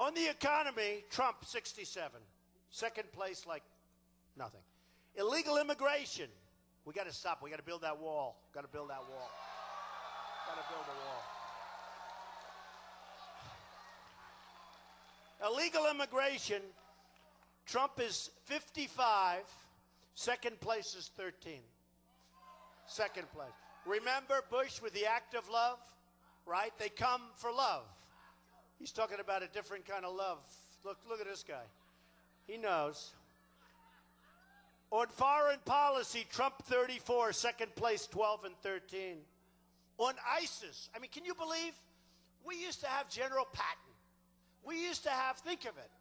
On the economy, Trump, 67. Second place, like nothing. Illegal immigration. We got to stop. We got to build that wall. Got to build that wall. Got to build a wall. Illegal immigration. Trump is 55. Second place is 13. Second place. Remember Bush with the act of love? Right? They come for love. He's talking about a different kind of love. Look at this guy. He knows. On foreign policy, Trump 34, second place 12 and 13. On ISIS, I mean, can you believe? We used to have General Patton. We used to have, think of it.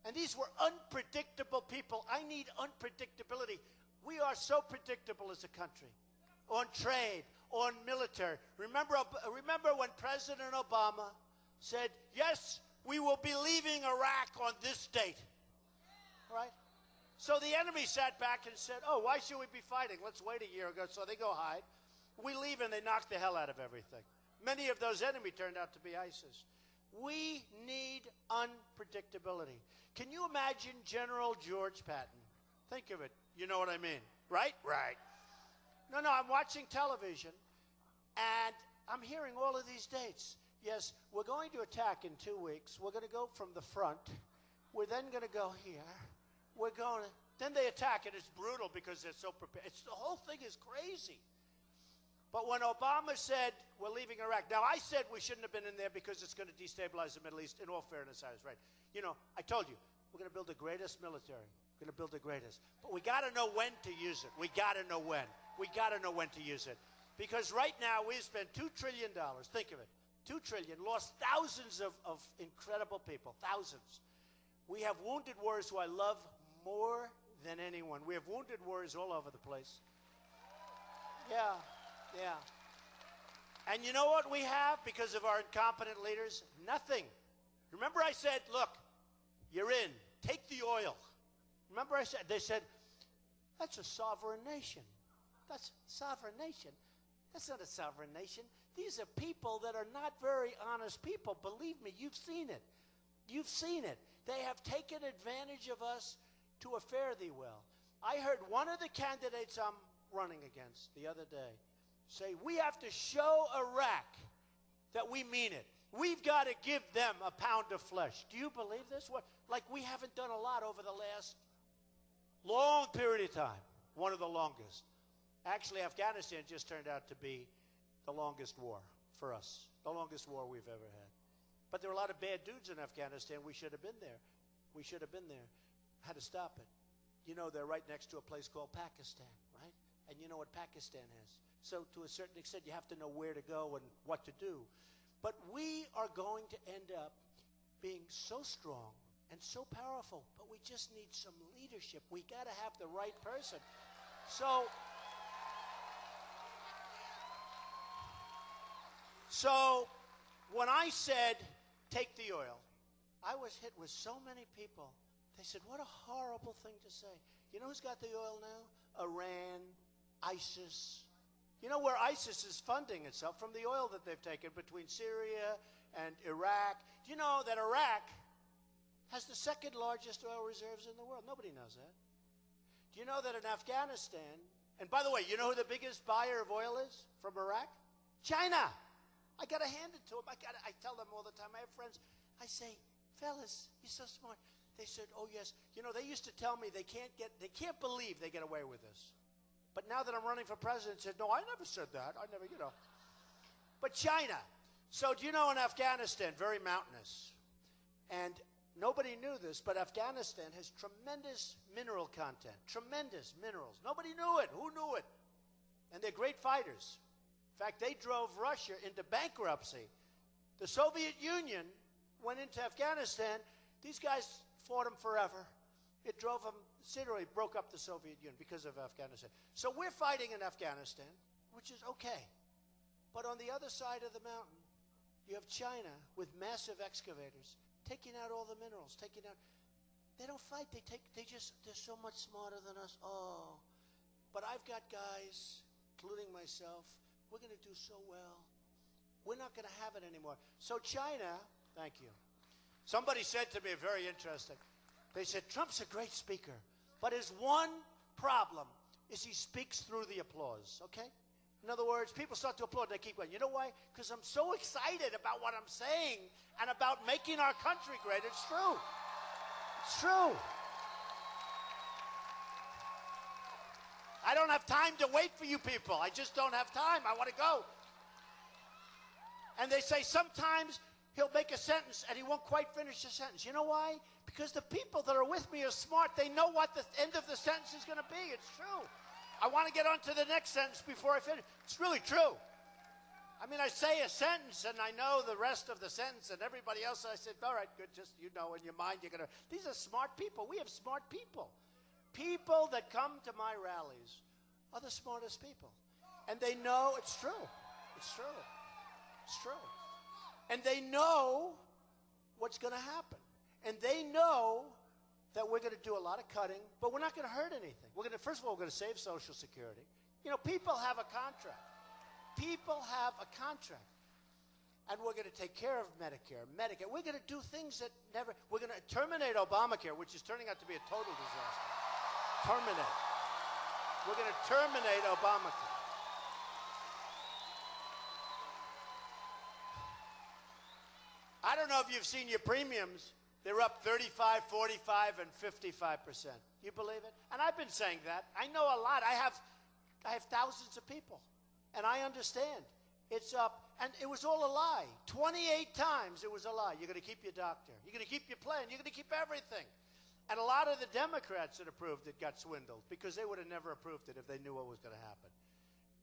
And these were unpredictable people. I need unpredictability. We are so predictable as a country. On trade, on military. Remember when President Obama said, yes, we will be leaving Iraq on this date. Right? So the enemy sat back and said, oh, why should we be fighting? Let's wait a year ago. So they go hide. We leave and they knock the hell out of everything. Many of those enemies turned out to be ISIS. We need unpredictability. Can you imagine General George Patton? Think of it. You know what I mean, right? Right. No, I'm watching television, and I'm hearing all of these dates. Yes, we're going to attack in 2 weeks. We're going to go from the front. We're then going to go here. We're going to, then they attack, and it's brutal because they're so prepared. The whole thing is crazy. But when Obama said, we're leaving Iraq, now I said we shouldn't have been in there because it's going to destabilize the Middle East. In all fairness, I was right. You know, I told you, we're going to build the greatest military. We're going to build the greatest. But we got to know when to use it. We got to know when. We got to know when to use it. Because right now, we've spent $2 trillion. Think of it. $2 trillion, lost thousands of incredible people, thousands. We have wounded warriors who I love more than anyone. We have wounded warriors all over the place. Yeah. And you know what we have because of our incompetent leaders? Nothing. Remember I said, look, you're in. Take the oil. Remember I said, they said, that's a sovereign nation. That's a sovereign nation. That's not a sovereign nation. These are people that are not very honest people. Believe me, you've seen it. You've seen it. They have taken advantage of us to a fare thee well. I heard one of the candidates I'm running against the other day say, we have to show Iraq that we mean it. We've got to give them a pound of flesh. Do you believe this? What? Like we haven't done a lot over the last long period of time. One of the longest. Actually, Afghanistan just turned out to be the longest war for us. The longest war we've ever had. But there were a lot of bad dudes in Afghanistan. We should have been there. We should have been there. Had to stop it. You know, they're right next to a place called Pakistan, right? And you know what Pakistan has. So to a certain extent, you have to know where to go and what to do. But we are going to end up being so strong and so powerful, but we just need some leadership. We got to have the right person. So when I said, take the oil, I was hit with so many people. They said, what a horrible thing to say. You know who's got the oil now? Iran, ISIS. You know where ISIS is funding itself? From the oil that they've taken between Syria and Iraq. Do you know that Iraq has the second largest oil reserves in the world? Nobody knows that. Do you know that in Afghanistan, and by the way, you know who the biggest buyer of oil is from Iraq? China. I got to hand it to them. I tell them all the time. I have friends. I say, fellas, you're so smart. They said, oh, yes. You know, they used to tell me they can't believe they get away with this. But now that I'm running for president, said, no, I never said that. I never, you know. But China. So do you know in Afghanistan, very mountainous. And nobody knew this, but Afghanistan has tremendous mineral content. Tremendous minerals. Nobody knew it. Who knew it? And they're great fighters. In fact, they drove Russia into bankruptcy. The Soviet Union went into Afghanistan. These guys fought them forever. It drove them, literally broke up the Soviet Union because of Afghanistan. So we're fighting in Afghanistan, which is okay. But on the other side of the mountain, you have China with massive excavators taking out all the minerals, they don't fight, they're so much smarter than us. Oh, but I've got guys, including myself, we're going to do so well. We're not going to have it anymore. So China, thank you. Somebody said to me, very interesting, they said, Trump's a great speaker, but his one problem is he speaks through the applause, okay? In other words, people start to applaud and they keep going. You know why? Because I'm so excited about what I'm saying and about making our country great. It's true. It's true. I don't have time to wait for you people. I just don't have time. I want to go. And they say sometimes he'll make a sentence and he won't quite finish the sentence. You know why? Because the people that are with me are smart. They know what the end of the sentence is going to be. It's true. I want to get on to the next sentence before I finish. It's really true. I mean, I say a sentence and I know the rest of the sentence, and everybody else, I said, all right, good, just, you know, in your mind, you're going to. These are smart people. We have smart people. People that come to my rallies are the smartest people. And they know it's true. It's true. It's true. And they know what's going to happen. And they know that we're going to do a lot of cutting, but we're not going to hurt anything. First of all, we're going to save Social Security. You know, people have a contract. People have a contract. And we're going to take care of Medicare, Medicaid. We're going to do things that never, we're going to terminate Obamacare, which is turning out to be a total disaster. Terminate. We're going to terminate Obamacare. I don't know if you've seen your premiums. They're up 35, 45, and 55%. You believe it? And I've been saying that. I know a lot. I have thousands of people. And I understand. It's up. And it was all a lie. 28 times it was a lie. You're going to keep your doctor. You're going to keep your plan. You're going to keep everything. And a lot of the Democrats that approved it got swindled because they would have never approved it if they knew what was going to happen.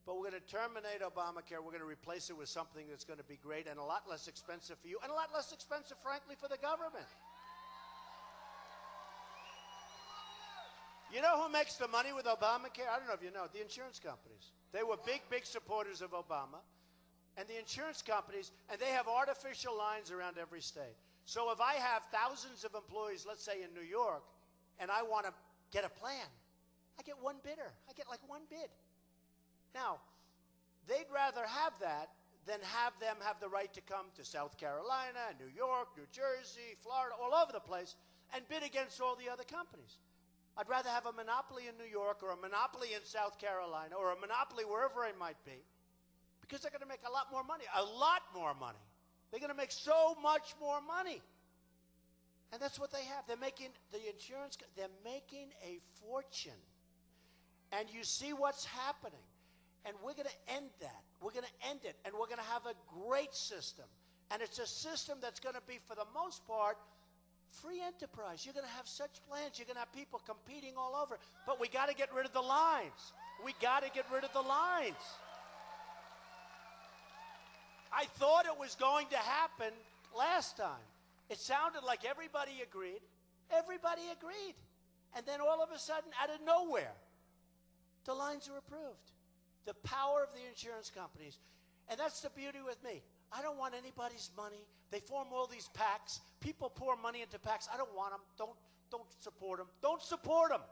But we're going to terminate Obamacare. We're going to replace it with something that's going to be great and a lot less expensive for you and a lot less expensive, frankly, for the government. You know who makes the money with Obamacare? I don't know if you know. The insurance companies. They were big, big supporters of Obama. And the insurance companies, and they have artificial lines around every state. So if I have thousands of employees, let's say in New York, and I want to get a plan, I get one bidder. I get like one bid. Now, they'd rather have that than have them have the right to come to South Carolina, New York, New Jersey, Florida, all over the place, and bid against all the other companies. I'd rather have a monopoly in New York or a monopoly in South Carolina or a monopoly wherever I might be, because they're going to make a lot more money, a lot more money. They're going to make so much more money. And that's what they have. They're making the insurance, they're making a fortune. And you see what's happening. And we're going to end that. We're going to end it. And we're going to have a great system. And it's a system that's going to be, for the most part, free enterprise. You're going to have such plans. You're going to have people competing all over. But we got to get rid of the lines. We got to get rid of the lines. I thought it was going to happen last time. It sounded like everybody agreed. Everybody agreed. And then all of a sudden, out of nowhere, the lines are approved. The power of the insurance companies. And that's the beauty with me. I don't want anybody's money. They form all these PACs. People pour money into PACs. I don't want them. Don't support them. Don't support them.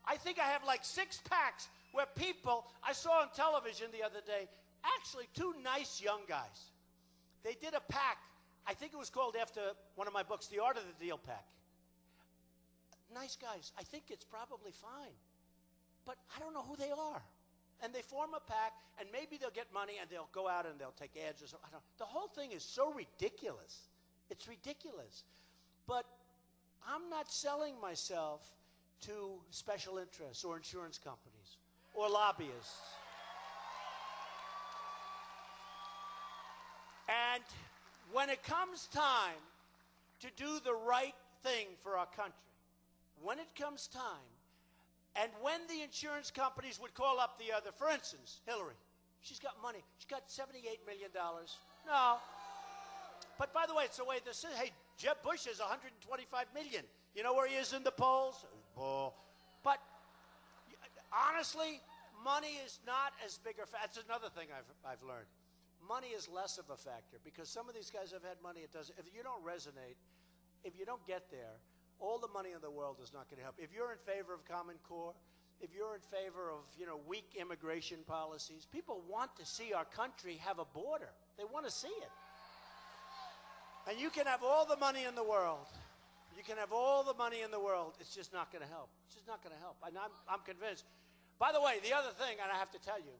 I think I have like 6 PACs where people, I saw on television the other day, actually 2 nice young guys. They did a PAC. I think it was called after one of my books, The Art of the Deal PAC. Nice guys. I think it's probably fine. But I don't know who they are. And they form a PAC, and maybe they'll get money, and they'll go out and they'll take ads or something. The whole thing is so ridiculous. It's ridiculous. But I'm not selling myself to special interests or insurance companies or lobbyists. And when it comes time to do the right thing for our country, when it comes time, and when the insurance companies would call up the other, for instance, Hillary, she's got money. She's got $78 million. No. But by the way, it's the way this is. Hey, Jeb Bush has $125 million. You know where he is in the polls? But honestly, money is not as big a factor. That's another thing I've learned. Money is less of a factor because some of these guys have had money. It doesn't. If you don't resonate, if you don't get there, all the money in the world is not going to help. If you're in favor of Common Core, if you're in favor of, weak immigration policies, people want to see our country have a border. They want to see it. And you can have all the money in the world. You can have all the money in the world. It's just not going to help. It's just not going to help. And I'm convinced. By the way, the other thing, and I have to tell you,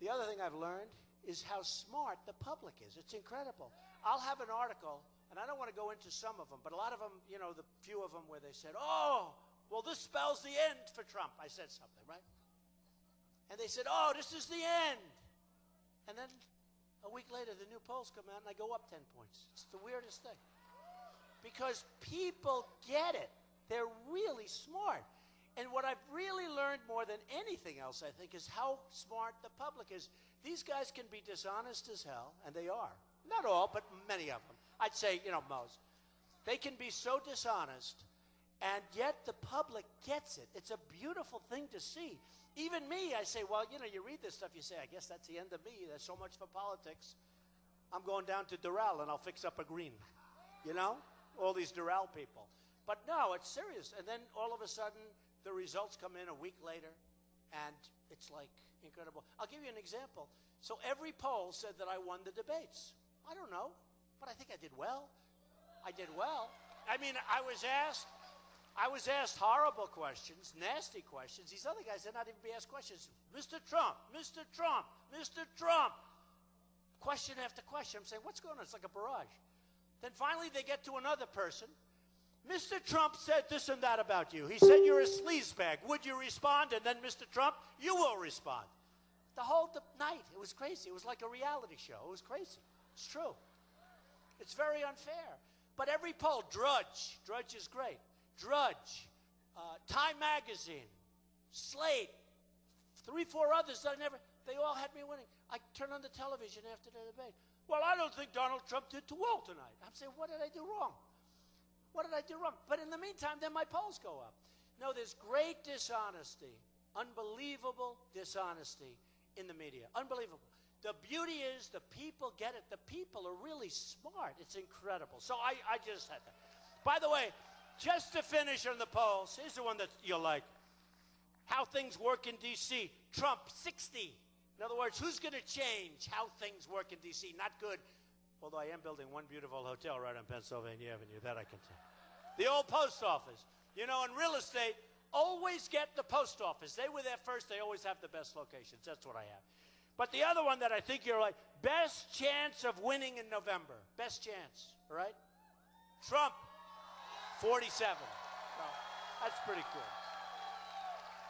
the other thing I've learned is how smart the public is. It's incredible. I'll have an article, and I don't want to go into some of them, but a lot of them, you know, the few of them where they said, oh, well, this spells the end for Trump. I said something, right? And they said, oh, this is the end. And then a week later, the new polls come out, and I go up 10 points. It's the weirdest thing. Because people get it. They're really smart. And what I've really learned more than anything else, I think, is how smart the public is. These guys can be dishonest as hell, and they are. Not all, but many of them. I'd say, you know, most. They can be so dishonest, and yet the public gets it. It's a beautiful thing to see. Even me, I say, well, you know, you read this stuff, you say, I guess that's the end of me. There's so much for politics. I'm going down to Doral, and I'll fix up a green. You know? All these Doral people. But no, it's serious. And then all of a sudden, the results come in a week later, and it's like incredible. I'll give you an example. So every poll said that I won the debates. I don't know, but I think I did well. I did well. I mean, I was asked horrible questions, nasty questions. These other guys did not even be asked questions. Mr. Trump, Mr. Trump, Mr. Trump. Question after question. I'm saying, what's going on? It's like a barrage. Then finally they get to another person. Mr. Trump said this and that about you. He said you're a sleazebag. Would you respond? And then, Mr. Trump, you will respond. The whole night, it was crazy. It was like a reality show. It was crazy. It's true. It's very unfair. But every poll, Drudge is great. Drudge, Time Magazine, Slate, 3, 4 others that they all had me winning. I turned on the television after the debate. Well, I don't think Donald Trump did too well tonight. I'm saying, what did I do wrong? What did I do wrong? But in the meantime, then my polls go up. No, there's great dishonesty, unbelievable dishonesty in the media. Unbelievable. The beauty is the people get it. The people are really smart. It's incredible. So I just had that. By the way, just to finish on the polls, here's the one that you'll like. How things work in D.C. Trump, 60. In other words, who's going to change how things work in D.C.? Not good. Although I am building one beautiful hotel right on Pennsylvania Avenue. That I can tell. The old post office. You know, in real estate, always get the post office. They were there first. They always have the best locations. That's what I have. But the other one that I think you're like, best chance of winning in November. Best chance, all right? Trump, 47. So, that's pretty cool.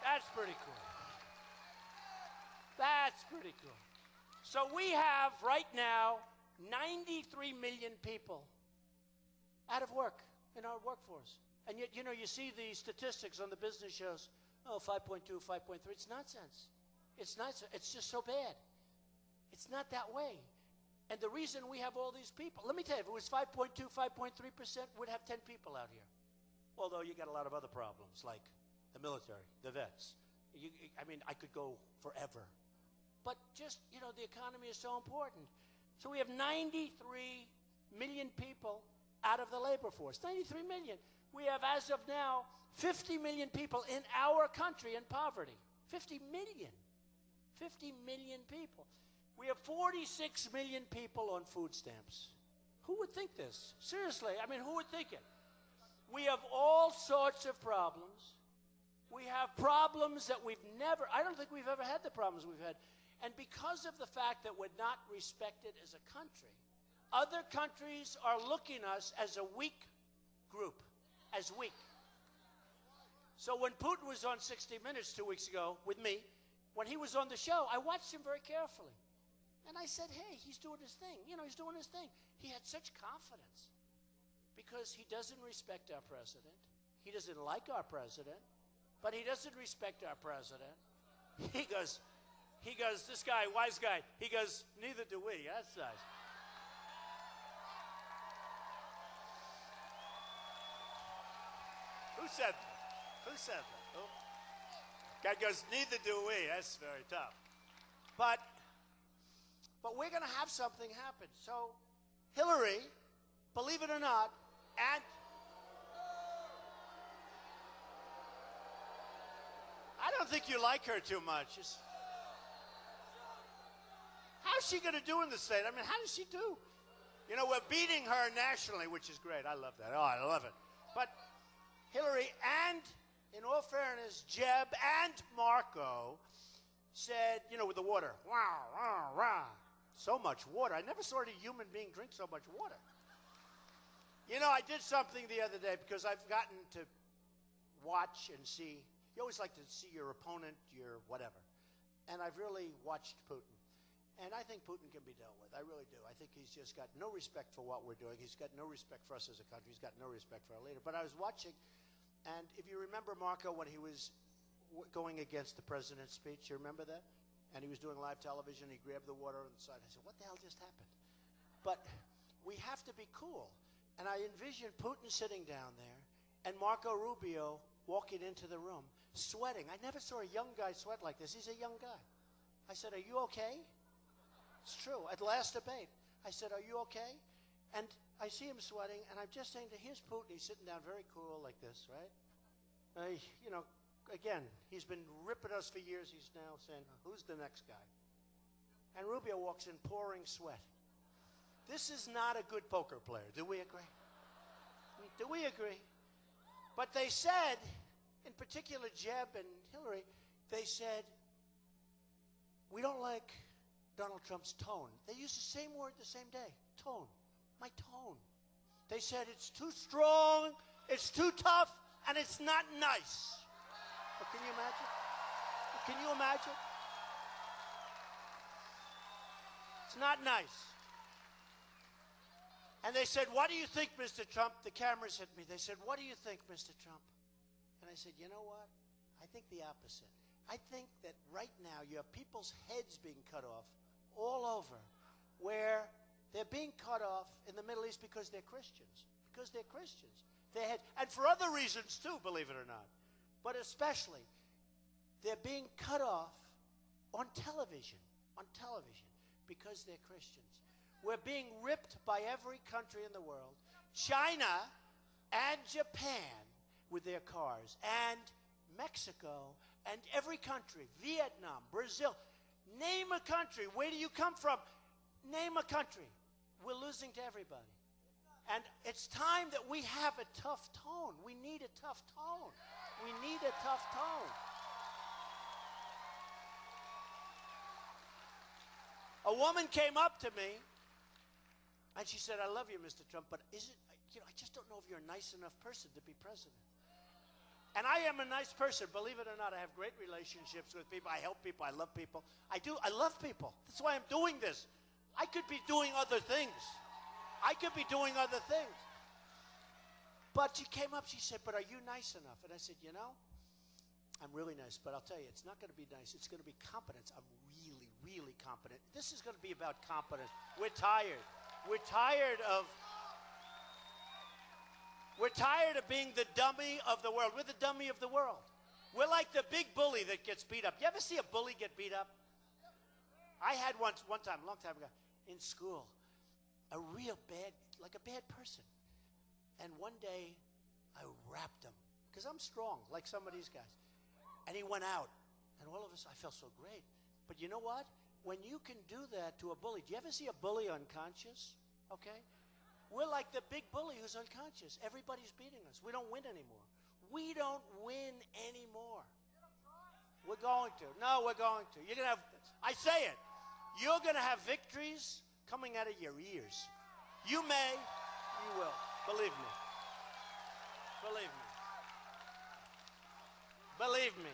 That's pretty cool. That's pretty cool. So we have right now 93 million people out of work in our workforce. And yet, you know, you see the statistics on the business shows, oh, 5.2, 5.3. It's nonsense. It's nonsense. It's just so bad. It's not that way. And the reason we have all these people, let me tell you, if it was 5.2, 5.3%, we'd have 10 people out here. Although you got a lot of other problems, like the military, the vets. I mean, I could go forever. But just, you know, the economy is so important. So we have 93 million people out of the labor force. 93 million. We have, as of now, 50 million people in our country in poverty. 50 million. 50 million people. We have 46 million people on food stamps. Who would think this? Seriously, I mean, who would think it? We have all sorts of problems. We have problems that we've never, I don't think we've ever had the problems we've had. And because of the fact that we're not respected as a country, other countries are looking at us as a weak group, as weak. So when Putin was on 60 Minutes 2 weeks ago with me, when he was on the show, I watched him very carefully. And I said, hey, he's doing his thing. You know, he's doing his thing. He had such confidence because he doesn't respect our president. He doesn't like our president, but he doesn't respect our president. He goes, this guy, wise guy, he goes, neither do we. That's nice. Who said that? Who said that? Who? Guy goes, neither do we. That's very tough. But we're going to have something happen. So Hillary, believe it or not, and I don't think you like her too much. How's she going to do in the state? I mean, how does she do? You know, we're beating her nationally, which is great. I love that. Oh, I love it. But Hillary and, in all fairness, Jeb and Marco said, you know, with the water, wow, wow, wow, so much water. I never saw a human being drink so much water. You know, I did something the other day because I've gotten to watch and see. You always like to see your opponent, your whatever. And I've really watched Putin. And I think Putin can be dealt with. I really do. I think he's just got no respect for what we're doing. He's got no respect for us as a country. He's got no respect for our leader. But I was watching, and if you remember Marco when he was going against the president's speech, you remember that? And he was doing live television. He grabbed the water on the side. I said, what the hell just happened? But we have to be cool. And I envisioned Putin sitting down there and Marco Rubio walking into the room, sweating. I never saw a young guy sweat like this. He's a young guy. I said, are you okay? It's true. At the last debate, I said, are you okay? And I see him sweating, and I'm just saying to here's Putin. He's sitting down very cool like this, right? You know, again, he's been ripping us for years. He's now saying, who's the next guy? And Rubio walks in pouring sweat. This is not a good poker player. Do we agree? Do we agree? But they said, in particular Jeb and Hillary, they said, we don't like Donald Trump's tone. They used the same word the same day, tone, my tone. They said it's too strong, it's too tough, and it's not nice. Well, can you imagine? Can you imagine? It's not nice. And they said, what do you think, Mr. Trump? The cameras hit me. They said, what do you think, Mr. Trump? And I said, you know what? I think the opposite. I think that right now you have people's heads being cut off all over, where they're being cut off in the Middle East because they're Christians. Because they're Christians. And for other reasons too, believe it or not. But especially, they're being cut off on television. Because they're Christians. We're being ripped by every country in the world. China and Japan with their cars, and Mexico, and every country, Vietnam, Brazil. Name a country. Where do you come from? Name a country. We're losing to everybody. And it's time that we have a tough tone. We need a tough tone. We need a tough tone. A woman came up to me, and she said, I love you, Mr. Trump, but I just don't know if you're a nice enough person to be president. And I am a nice person, believe it or not. I have great relationships with people. I help people. I love people. I love people. That's why I'm doing this. I could be doing other things. But she came up, she said, but are you nice enough? And I said, you know, I'm really nice, but I'll tell you, it's not going to be nice. It's going to be competence. I'm really, really competent. This is going to be about competence. We're tired. We're tired of being the dummy of the world. We're the dummy of the world. We're like the big bully that gets beat up. You ever see a bully get beat up? I had one time, a long time ago, in school, a real bad, like a bad person. And one day, I rapped him, because I'm strong, like some of these guys. And he went out, and all of a sudden, I felt so great. But you know what? When you can do that to a bully, do you ever see a bully unconscious? Okay? We're like the big bully who's unconscious. Everybody's beating us. We don't win anymore. We don't win anymore. We're going to. No, we're going to. You're going to have, I say it, you're going to have victories coming out of your ears. You may, you will. Believe me. Believe me. Believe me.